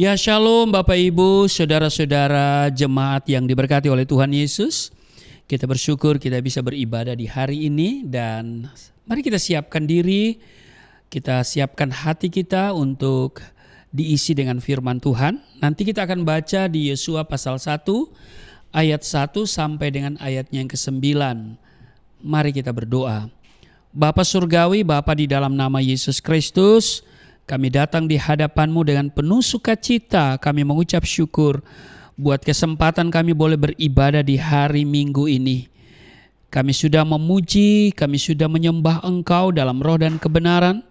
Ya, shalom Bapak Ibu, saudara-saudara jemaat yang diberkati oleh Tuhan Yesus. Kita bersyukur kita bisa beribadah di hari ini, dan mari kita siapkan diri, kita siapkan hati kita untuk diisi dengan firman Tuhan. Nanti kita akan baca di Yosua pasal 1 ayat 1 sampai dengan ayatnya yang ke-9. Mari kita berdoa. Bapa Surgawi, Bapa di dalam nama Yesus Kristus, kami datang di hadapan-Mu dengan penuh sukacita. Kami mengucap syukur buat kesempatan kami boleh beribadah di hari Minggu ini. Kami sudah memuji, kami sudah menyembah Engkau dalam roh dan kebenaran.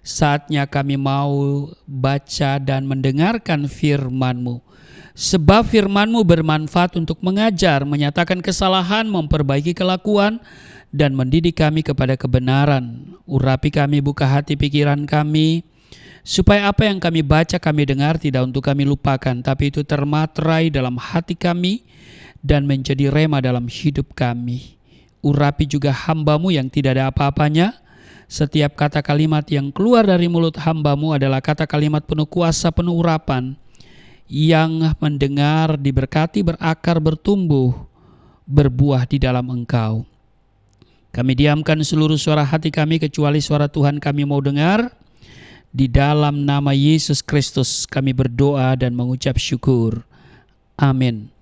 Saatnya kami mau baca dan mendengarkan firman-Mu. Sebab firman-Mu bermanfaat untuk mengajar, menyatakan kesalahan, memperbaiki kelakuan, dan mendidik kami kepada kebenaran. Urapi kami, buka hati pikiran kami, supaya apa yang kami baca, kami dengar tidak untuk kami lupakan, tapi itu termaterai dalam hati kami dan menjadi rema dalam hidup kami. Urapi juga hamba-Mu yang tidak ada apa-apanya. Setiap kata kalimat yang keluar dari mulut hamba-Mu adalah kata kalimat penuh kuasa, penuh urapan, yang mendengar diberkati, berakar, bertumbuh, berbuah di dalam Engkau. Kami diamkan seluruh suara hati kami kecuali suara Tuhan kami mau dengar. Di dalam nama Yesus Kristus kami berdoa dan mengucap syukur. Amin.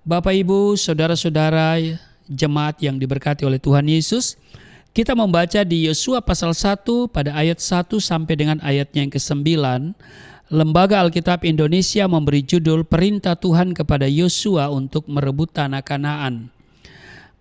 Bapak Ibu, saudara-saudara jemaat yang diberkati oleh Tuhan Yesus, kita membaca di Yosua pasal 1 pada ayat 1 sampai dengan ayatnya yang ke-9. Lembaga Alkitab Indonesia memberi judul Perintah Tuhan kepada Yosua untuk merebut tanah Kanaan.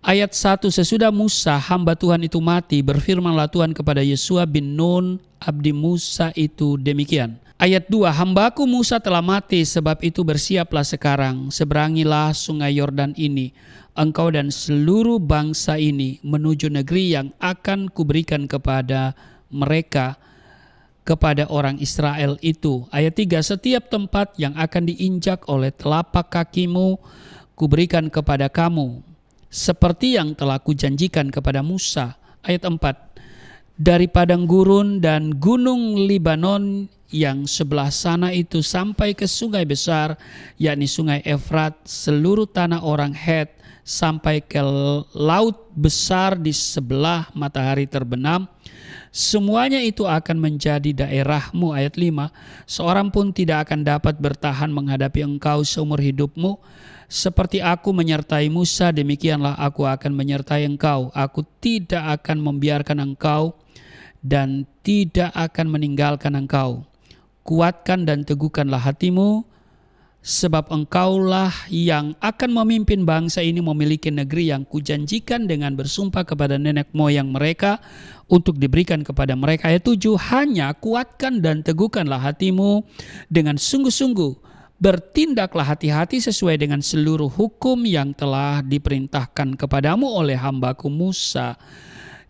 Ayat 1, sesudah Musa hamba Tuhan itu mati, berfirmanlah Tuhan kepada Yosua bin Nun abdi Musa itu demikian. Ayat 2, hambaku Musa telah mati, sebab itu bersiaplah sekarang, seberangilah sungai Yordan ini, engkau dan seluruh bangsa ini menuju negeri yang akan kuberikan kepada mereka, kepada orang Israel itu. Ayat 3, setiap tempat yang akan diinjak oleh telapak kakimu kuberikan kepada kamu, seperti yang telah kujanjikan kepada Musa. Ayat 4, dari padang gurun dan gunung Libanon yang sebelah sana itu sampai ke sungai besar, yakni sungai Efrat, seluruh tanah orang Het, sampai ke laut besar di sebelah matahari terbenam, semuanya itu akan menjadi daerahmu. Ayat 5, seorang pun tidak akan dapat bertahan menghadapi engkau seumur hidupmu. Seperti aku menyertai Musa, demikianlah aku akan menyertai engkau. Aku tidak akan membiarkan engkau dan tidak akan meninggalkan engkau. Kuatkan dan teguhkanlah hatimu, sebab engkaulah yang akan memimpin bangsa ini memiliki negeri yang kujanjikan dengan bersumpah kepada nenek moyang mereka untuk diberikan kepada mereka. Ayat 7, hanya kuatkan dan teguhkanlah hatimu dengan sungguh-sungguh. Bertindaklah hati-hati sesuai dengan seluruh hukum yang telah diperintahkan kepadamu oleh hambaku Musa.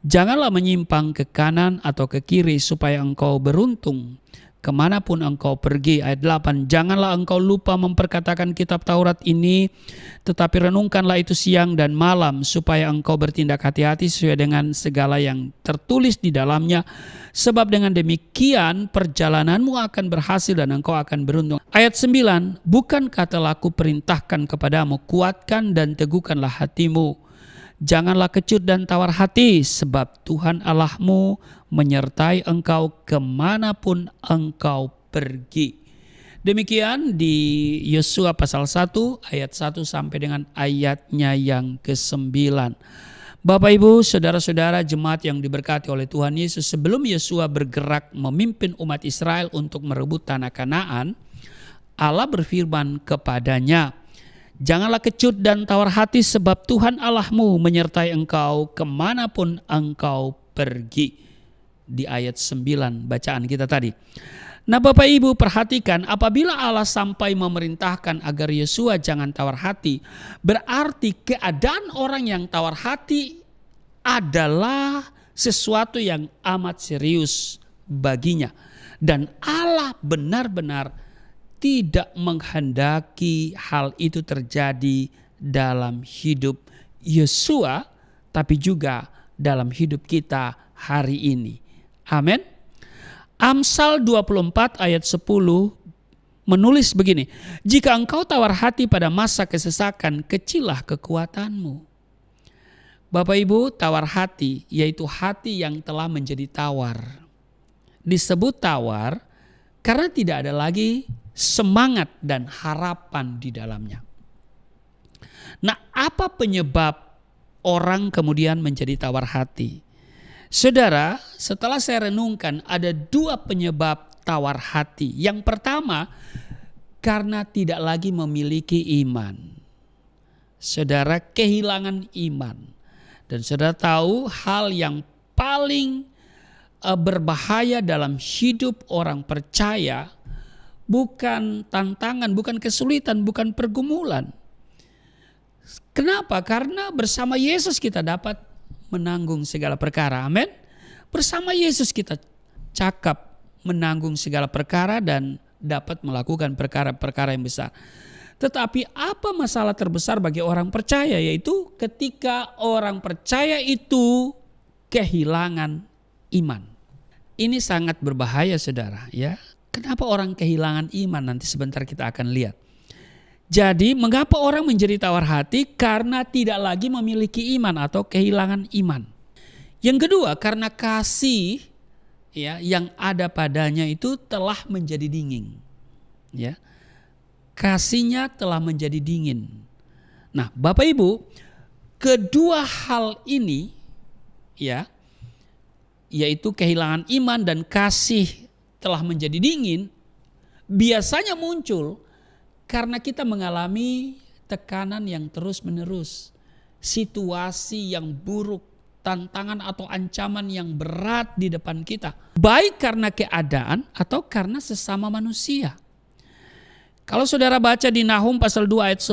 Janganlah menyimpang ke kanan atau ke kiri supaya engkau beruntung kemanapun engkau pergi. Ayat 8, janganlah engkau lupa memperkatakan kitab Taurat ini, tetapi renungkanlah itu siang dan malam, supaya engkau bertindak hati-hati sesuai dengan segala yang tertulis di dalamnya. Sebab dengan demikian perjalananmu akan berhasil dan engkau akan beruntung. Ayat 9, bukankah telah kuperintahkan kepadamu, kuatkan dan teguhkanlah hatimu. Janganlah kecut dan tawar hati, sebab Tuhan Allahmu menyertai engkau kemanapun engkau pergi. Demikian di Yosua pasal 1 ayat 1 sampai dengan ayatnya yang ke-9. Bapak Ibu, saudara-saudara jemaat yang diberkati oleh Tuhan Yesus, sebelum Yosua bergerak memimpin umat Israel untuk merebut tanah Kanaan, Allah berfirman kepadanya, janganlah kecut dan tawar hati, sebab Tuhan Allahmu menyertai engkau kemanapun engkau pergi. Di ayat 9 bacaan kita tadi. Nah Bapak Ibu perhatikan, apabila Allah sampai memerintahkan agar Yosua jangan tawar hati, berarti keadaan orang yang tawar hati adalah sesuatu yang amat serius baginya. Dan Allah benar-benar tidak menghendaki hal itu terjadi dalam hidup Yosua, tapi juga dalam hidup kita hari ini. Amin. Amsal 24 ayat 10 menulis begini, jika engkau tawar hati pada masa kesesakan, kecillah kekuatanmu. Bapak Ibu, tawar hati yaitu hati yang telah menjadi tawar. Disebut tawar karena tidak ada lagi semangat dan harapan di dalamnya. Nah, apa penyebab orang kemudian menjadi tawar hati? Saudara, setelah saya renungkan ada 2 penyebab tawar hati. Yang pertama, karena tidak lagi memiliki iman. Saudara kehilangan iman. Dan saudara tahu hal yang paling berbahaya dalam hidup orang percaya bukan tantangan, bukan kesulitan, bukan pergumulan. Kenapa? Karena bersama Yesus kita dapat menanggung segala perkara. Amin. Bersama Yesus kita cakap menanggung segala perkara dan dapat melakukan perkara-perkara yang besar. Tetapi apa masalah terbesar bagi orang percaya, yaitu ketika orang percaya itu kehilangan iman. Ini sangat berbahaya saudara ya. Kenapa orang kehilangan iman? Nanti sebentar kita akan lihat. Jadi mengapa orang menjadi tawar hati? Karena tidak lagi memiliki iman atau kehilangan iman. Yang kedua, karena kasih ya yang ada padanya itu telah menjadi dingin. Ya. Kasihnya telah menjadi dingin. Nah, Bapak Ibu, kedua hal ini ya, yaitu kehilangan iman dan kasih telah menjadi dingin, biasanya muncul karena kita mengalami tekanan yang terus-menerus, situasi yang buruk, tantangan atau ancaman yang berat di depan kita, baik karena keadaan atau karena sesama manusia. Kalau saudara baca di Nahum pasal 2 ayat 10,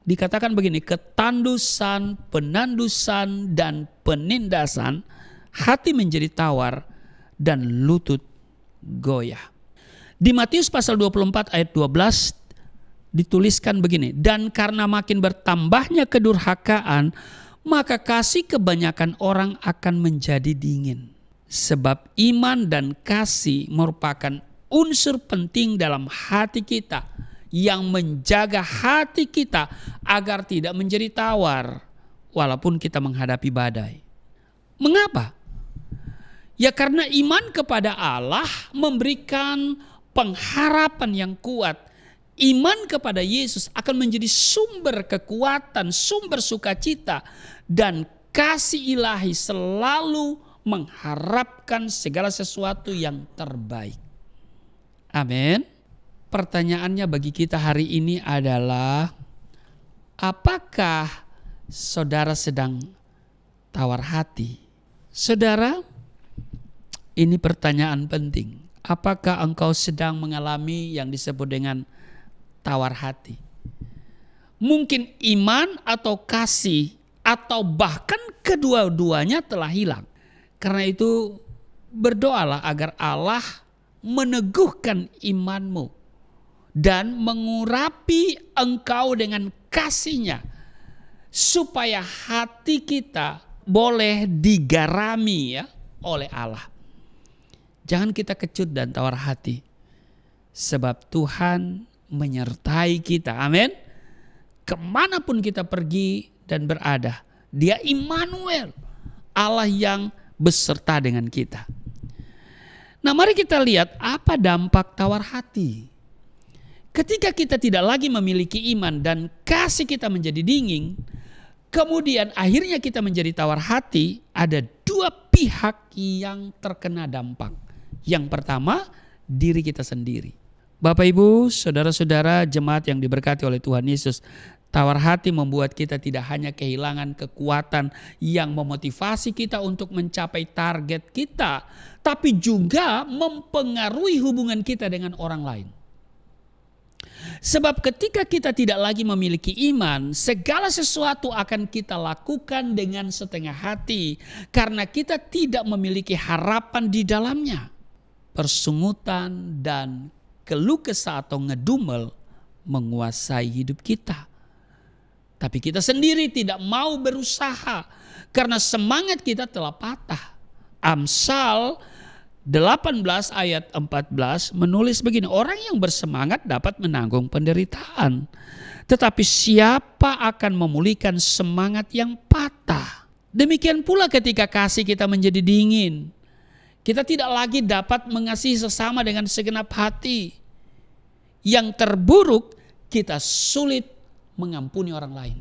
dikatakan begini, ketandusan, penandusan, dan penindasan, hati menjadi tawar dan lutut goyah. Di Matius pasal 24 ayat 12 dituliskan begini, dan karena makin bertambahnya kedurhakaan, maka kasih kebanyakan orang akan menjadi dingin. Sebab iman dan kasih merupakan unsur penting dalam hati kita yang menjaga hati kita agar tidak menjadi tawar walaupun kita menghadapi badai. Mengapa? Ya karena iman kepada Allah memberikan pengharapan yang kuat. Iman kepada Yesus akan menjadi sumber kekuatan, sumber sukacita, dan kasih ilahi selalu mengharapkan segala sesuatu yang terbaik. Amin. Pertanyaannya bagi kita hari ini adalah, apakah saudara sedang tawar hati? Saudara, ini pertanyaan penting. Apakah engkau sedang mengalami yang disebut dengan tawar hati? Mungkin iman atau kasih atau bahkan kedua-duanya telah hilang. Karena itu berdoalah agar Allah meneguhkan imanmu dan mengurapi engkau dengan kasih-Nya supaya hati kita boleh digarami ya oleh Allah. Jangan kita kecut dan tawar hati, sebab Tuhan menyertai kita. Amin. Kemanapun kita pergi dan berada, Dia Immanuel, Allah yang beserta dengan kita. Nah, mari kita lihat apa dampak tawar hati. Ketika kita tidak lagi memiliki iman dan kasih kita menjadi dingin, kemudian akhirnya kita menjadi tawar hati, ada 2 pihak yang terkena dampak. Yang pertama, diri kita sendiri. Bapak Ibu, saudara-saudara jemaat yang diberkati oleh Tuhan Yesus, tawar hati membuat kita tidak hanya kehilangan kekuatan yang memotivasi kita untuk mencapai target kita, tapi juga mempengaruhi hubungan kita dengan orang lain. Sebab ketika kita tidak lagi memiliki iman, segala sesuatu akan kita lakukan dengan setengah hati karena kita tidak memiliki harapan di dalamnya. Persungutan dan keluh kesah atau ngedumel menguasai hidup kita. Tapi kita sendiri tidak mau berusaha karena semangat kita telah patah. Amsal 18 ayat 14 menulis begini, orang yang bersemangat dapat menanggung penderitaan, tetapi siapa akan memulihkan semangat yang patah? Demikian pula ketika kasih kita menjadi dingin, kita tidak lagi dapat mengasihi sesama dengan segenap hati. Yang terburuk, kita sulit mengampuni orang lain.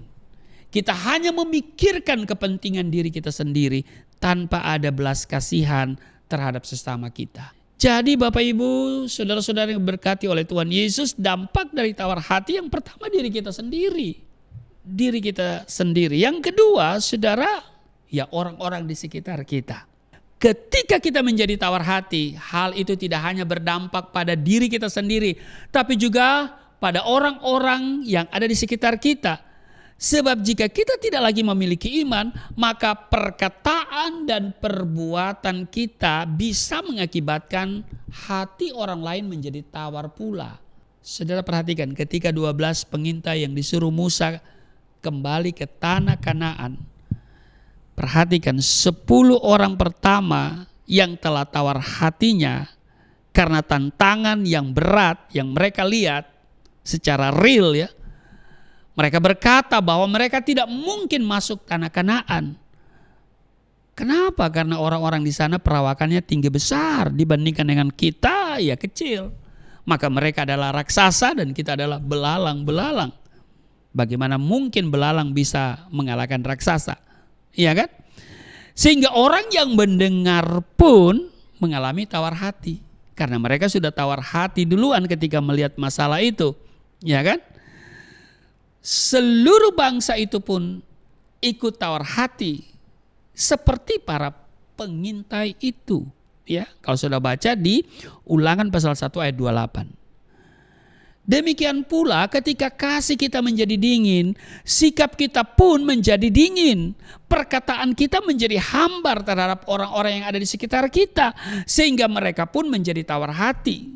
Kita hanya memikirkan kepentingan diri kita sendiri tanpa ada belas kasihan terhadap sesama kita. Jadi Bapak Ibu, saudara-saudara yang berkati oleh Tuhan Yesus, dampak dari tawar hati yang pertama diri kita sendiri. Diri kita sendiri. Yang kedua, saudara, ya orang-orang di sekitar kita. Ketika kita menjadi tawar hati, hal itu tidak hanya berdampak pada diri kita sendiri, tapi juga pada orang-orang yang ada di sekitar kita. Sebab jika kita tidak lagi memiliki iman, maka perkataan dan perbuatan kita bisa mengakibatkan hati orang lain menjadi tawar pula. Saudara perhatikan, ketika 12 pengintai yang disuruh Musa kembali ke tanah Kanaan, perhatikan 10 orang pertama yang telah tawar hatinya karena tantangan yang berat yang mereka lihat secara real ya. Mereka berkata bahwa mereka tidak mungkin masuk tanah Kanaan. Kenapa? Karena orang-orang di sana perawakannya tinggi besar dibandingkan dengan kita ya kecil. Maka mereka adalah raksasa dan kita adalah belalang-belalang. Bagaimana mungkin belalang bisa mengalahkan raksasa? Iya kan? Sehingga orang yang mendengar pun mengalami tawar hati. Karena mereka sudah tawar hati duluan ketika melihat masalah itu. Ya kan? Seluruh bangsa itu pun ikut tawar hati seperti para pengintai itu. Ya, kalau sudah baca di Ulangan pasal 1 ayat 28. Demikian pula ketika kasih kita menjadi dingin, sikap kita pun menjadi dingin. Perkataan kita menjadi hambar terhadap orang-orang yang ada di sekitar kita. Sehingga mereka pun menjadi tawar hati.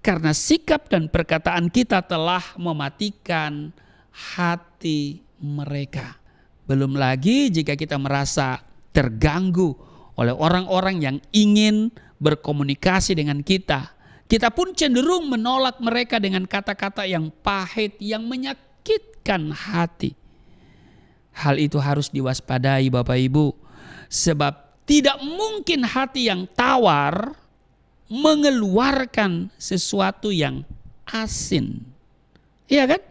Karena sikap dan perkataan kita telah mematikan hati mereka. Belum lagi jika kita merasa terganggu oleh orang-orang yang ingin berkomunikasi dengan kita. Kita pun cenderung menolak mereka dengan kata-kata yang pahit, yang menyakitkan hati. Hal itu harus diwaspadai Bapak Ibu. Sebab tidak mungkin hati yang tawar mengeluarkan sesuatu yang asin. Iya kan?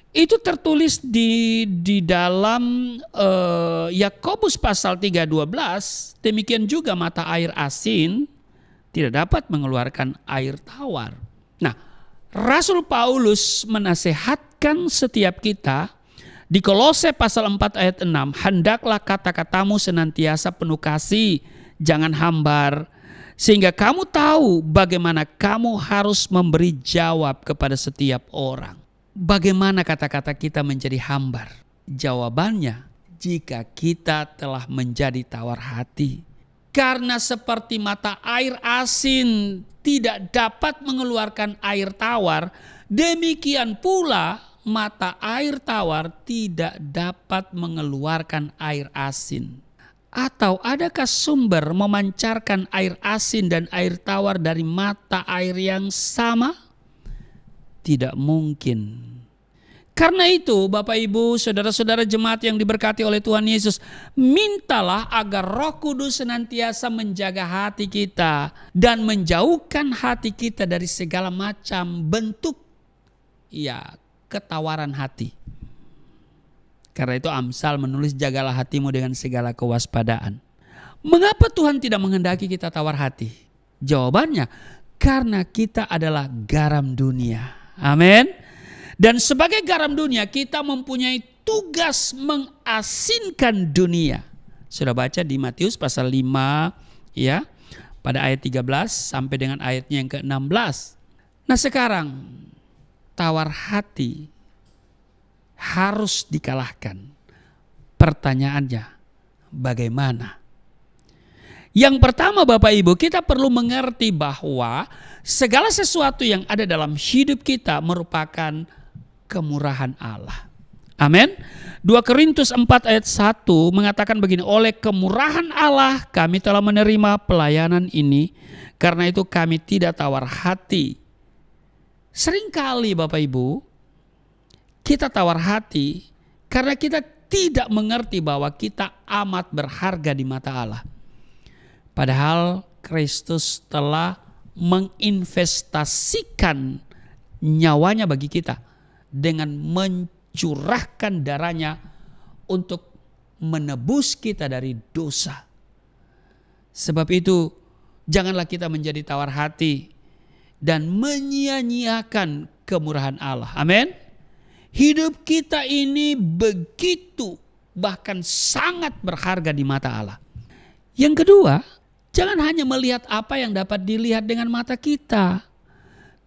Itu tertulis di dalam Yakobus pasal 3:12. Demikian juga mata air asin tidak dapat mengeluarkan air tawar. Nah, Rasul Paulus menasehatkan setiap kita di Kolose pasal 4 ayat 6. Hendaklah kata-katamu senantiasa penuh kasih, jangan hambar. Sehingga kamu tahu bagaimana kamu harus memberi jawab kepada setiap orang. Bagaimana kata-kata kita menjadi hambar? Jawabannya, jika kita telah menjadi tawar hati. Karena seperti mata air asin tidak dapat mengeluarkan air tawar, demikian pula mata air tawar tidak dapat mengeluarkan air asin. Atau adakah sumber memancarkan air asin dan air tawar dari mata air yang sama? Tidak mungkin. Karena itu Bapak Ibu, saudara-saudara jemaat yang diberkati oleh Tuhan Yesus, mintalah agar Roh Kudus senantiasa menjaga hati kita dan menjauhkan hati kita dari segala macam bentuk ketawaran hati. Karena itu Amsal menulis, jagalah hatimu dengan segala kewaspadaan. Mengapa Tuhan tidak menghendaki kita tawar hati? Jawabannya, karena kita adalah garam dunia. Amin. Dan sebagai garam dunia kita mempunyai tugas mengasinkan dunia. Sudah baca di Matius pasal 5 ya, pada ayat 13 sampai dengan ayatnya yang ke-16. Nah sekarang tawar hati harus dikalahkan. Pertanyaannya, bagaimana? Yang pertama Bapak Ibu, kita perlu mengerti bahwa segala sesuatu yang ada dalam hidup kita merupakan kemurahan Allah. Amin. 2 Korintus 4 ayat 1 mengatakan begini, oleh kemurahan Allah kami telah menerima pelayanan ini, karena itu kami tidak tawar hati. Seringkali Bapak Ibu, kita tawar hati karena kita tidak mengerti bahwa kita amat berharga di mata Allah. Padahal Kristus telah menginvestasikan nyawanya bagi kita dengan mencurahkan darahnya untuk menebus kita dari dosa. Sebab itu janganlah kita menjadi tawar hati dan menyia-nyiakan kemurahan Allah. Amin. Hidup kita ini begitu, bahkan sangat berharga di mata Allah. Yang kedua, jangan hanya melihat apa yang dapat dilihat dengan mata kita.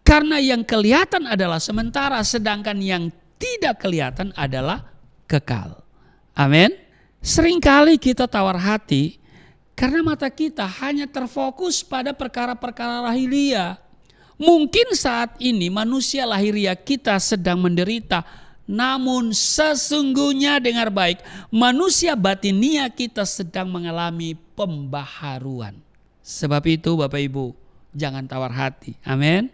Karena yang kelihatan adalah sementara, sedangkan yang tidak kelihatan adalah kekal. Amin. Seringkali kita tawar hati karena mata kita hanya terfokus pada perkara-perkara lahiriah. Mungkin saat ini manusia lahiriah kita sedang menderita, namun sesungguhnya dengar baik, manusia batinia kita sedang mengalami pembaharuan. Sebab itu Bapak Ibu, jangan tawar hati. Amin.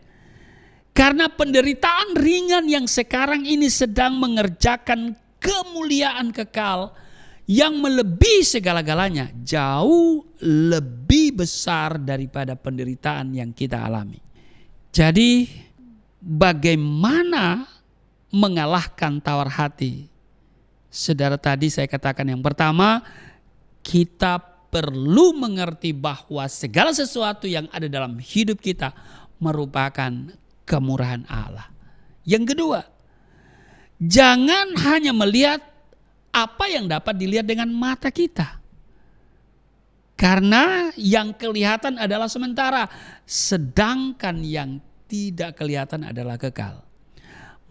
Karena penderitaan ringan yang sekarang ini sedang mengerjakan kemuliaan kekal yang melebihi segala-galanya, jauh lebih besar daripada penderitaan yang kita alami. Jadi bagaimana mengalahkan tawar hati? Saudara, tadi saya katakan yang pertama, kita perlu mengerti bahwa segala sesuatu yang ada dalam hidup kita merupakan kemurahan Allah. Yang kedua, jangan hanya melihat apa yang dapat dilihat dengan mata kita. Karena yang kelihatan adalah sementara, sedangkan yang tidak kelihatan adalah kekal.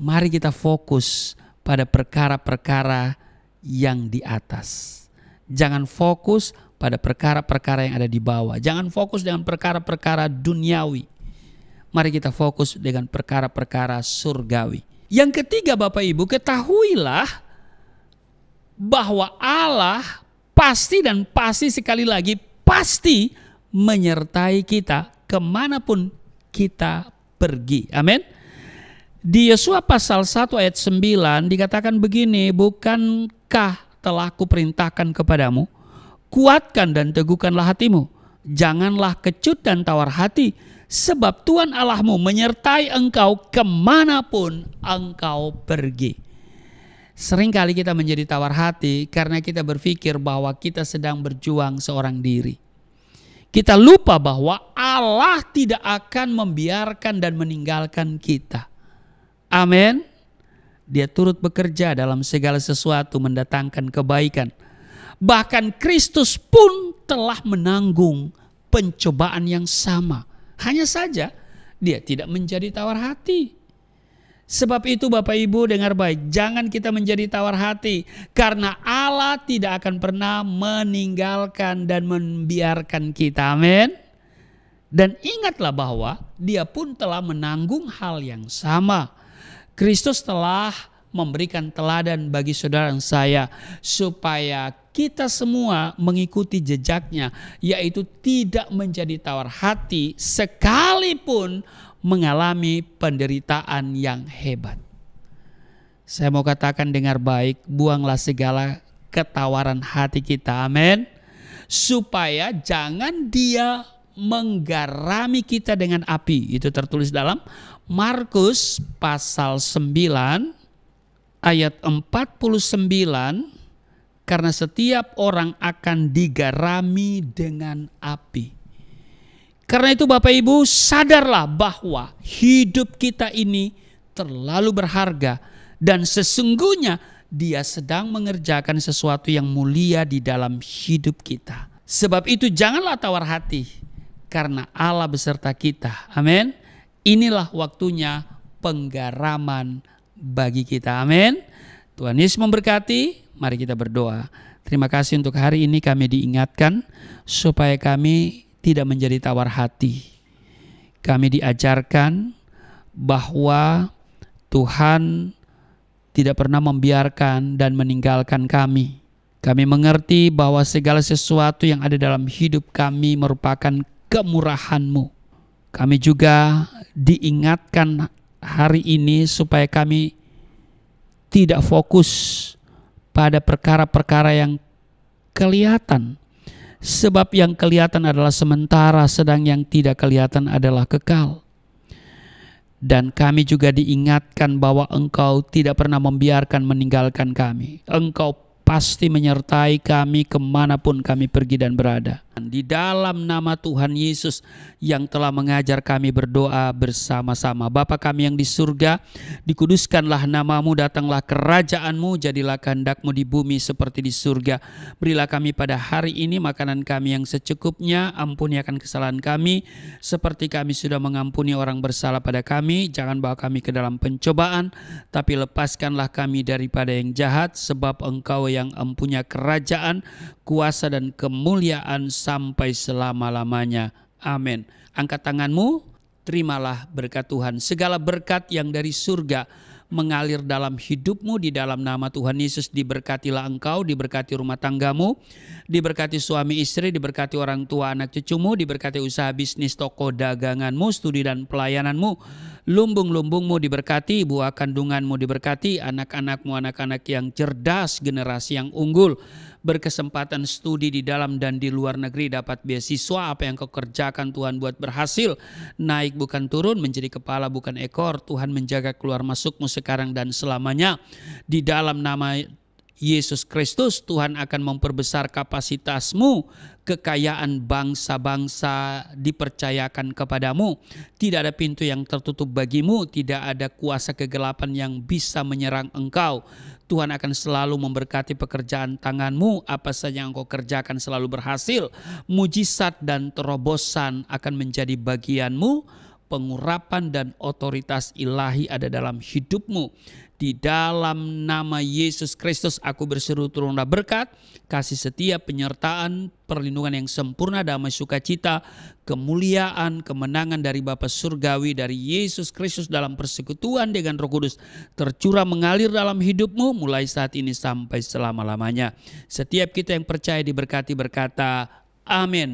Mari kita fokus pada perkara-perkara yang di atas. Jangan fokus pada perkara-perkara yang ada di bawah. Jangan fokus dengan perkara-perkara duniawi. Mari kita fokus dengan perkara-perkara surgawi. Yang ketiga Bapak Ibu, ketahuilah bahwa Allah pasti dan pasti, sekali lagi pasti menyertai kita kemanapun kita pergi. Amin. Di Yosua pasal 1 ayat 9 dikatakan begini, bukankah telah kuperintahkan kepadamu, kuatkan dan teguhkanlah hatimu, janganlah kecut dan tawar hati, sebab Tuhan Allahmu menyertai engkau kemanapun engkau pergi. Seringkali kita menjadi tawar hati karena kita berpikir bahwa kita sedang berjuang seorang diri. Kita lupa bahwa Allah tidak akan membiarkan dan meninggalkan kita. Amin. Dia turut bekerja dalam segala sesuatu mendatangkan kebaikan. Bahkan Kristus pun telah menanggung pencobaan yang sama. Hanya saja dia tidak menjadi tawar hati. Sebab itu Bapak Ibu dengar baik, jangan kita menjadi tawar hati. Karena Allah tidak akan pernah meninggalkan dan membiarkan kita. Amin. Dan ingatlah bahwa dia pun telah menanggung hal yang sama. Kristus telah memberikan teladan bagi saudara dan saya supaya kita semua mengikuti jejaknya, yaitu tidak menjadi tawar hati sekalipun mengalami penderitaan yang hebat. Saya mau katakan dengar baik, buanglah segala ketawaran hati kita, amin. Supaya jangan dia menggarami kita dengan api. Itu tertulis dalam Markus pasal 9 ayat 49. Karena setiap orang akan digarami dengan api. Karena itu Bapak Ibu sadarlah bahwa hidup kita ini terlalu berharga. Dan sesungguhnya dia sedang mengerjakan sesuatu yang mulia di dalam hidup kita. Sebab itu janganlah tawar hati. Karena Allah beserta kita. Amin. Inilah waktunya penggaraman bagi kita. Amin. Tuhan Yesus memberkati. Mari kita berdoa. Terima kasih untuk hari ini kami diingatkan supaya kami tidak menjadi tawar hati. Kami diajarkan bahwa Tuhan tidak pernah membiarkan dan meninggalkan kami. Kami mengerti bahwa segala sesuatu yang ada dalam hidup kami merupakan kemurahan-Mu. Kami juga diingatkan hari ini supaya kami tidak fokus pada perkara-perkara yang kelihatan. Sebab yang kelihatan adalah sementara, sedang yang tidak kelihatan adalah kekal. Dan kami juga diingatkan bahwa Engkau tidak pernah membiarkan meninggalkan kami. Engkau pasti menyertai kami kemanapun kami pergi dan berada. Di dalam nama Tuhan Yesus yang telah mengajar kami berdoa bersama-sama. Bapa kami yang di surga, dikuduskanlah nama-Mu, datanglah kerajaan-Mu, jadilah kehendak-Mu di bumi seperti di surga. Berilah kami pada hari ini makanan kami yang secukupnya, ampuni akan kesalahan kami, seperti kami sudah mengampuni orang bersalah pada kami. Jangan bawa kami ke dalam pencobaan, tapi lepaskanlah kami daripada yang jahat, sebab Engkau yang mempunyai kerajaan, kuasa dan kemuliaan sampai selama-lamanya. Amin. Angkat tanganmu, terimalah berkat Tuhan. Segala berkat yang dari surga mengalir dalam hidupmu di dalam nama Tuhan Yesus. Diberkatilah engkau, diberkati rumah tanggamu, diberkati suami istri, diberkati orang tua anak cucumu, diberkati usaha bisnis toko daganganmu, studi dan pelayananmu. Lumbung-lumbungmu diberkati, buah kandunganmu diberkati, anak-anakmu anak-anak yang cerdas, generasi yang unggul, berkesempatan studi di dalam dan di luar negeri, dapat beasiswa. Apa yang kau kerjakan Tuhan buat berhasil, naik bukan turun, menjadi kepala bukan ekor. Tuhan menjaga keluar masukmu sekarang dan selamanya. Di dalam nama Yesus Kristus, Tuhan akan memperbesar kapasitasmu. Kekayaan bangsa-bangsa dipercayakan kepadamu. Tidak ada pintu yang tertutup bagimu. Tidak ada kuasa kegelapan yang bisa menyerang engkau. Tuhan akan selalu memberkati pekerjaan tanganmu. Apa saja yang engkau kerjakan selalu berhasil. Mujizat dan terobosan akan menjadi bagianmu. Pengurapan dan otoritas ilahi ada dalam hidupmu. Di dalam nama Yesus Kristus aku berseru turunlah berkat, kasih setia, penyertaan, perlindungan yang sempurna, damai sukacita, kemuliaan, kemenangan dari Bapa Surgawi, dari Yesus Kristus dalam persekutuan dengan Roh Kudus tercurah mengalir dalam hidupmu mulai saat ini sampai selama-lamanya. Setiap kita yang percaya diberkati berkata, amin.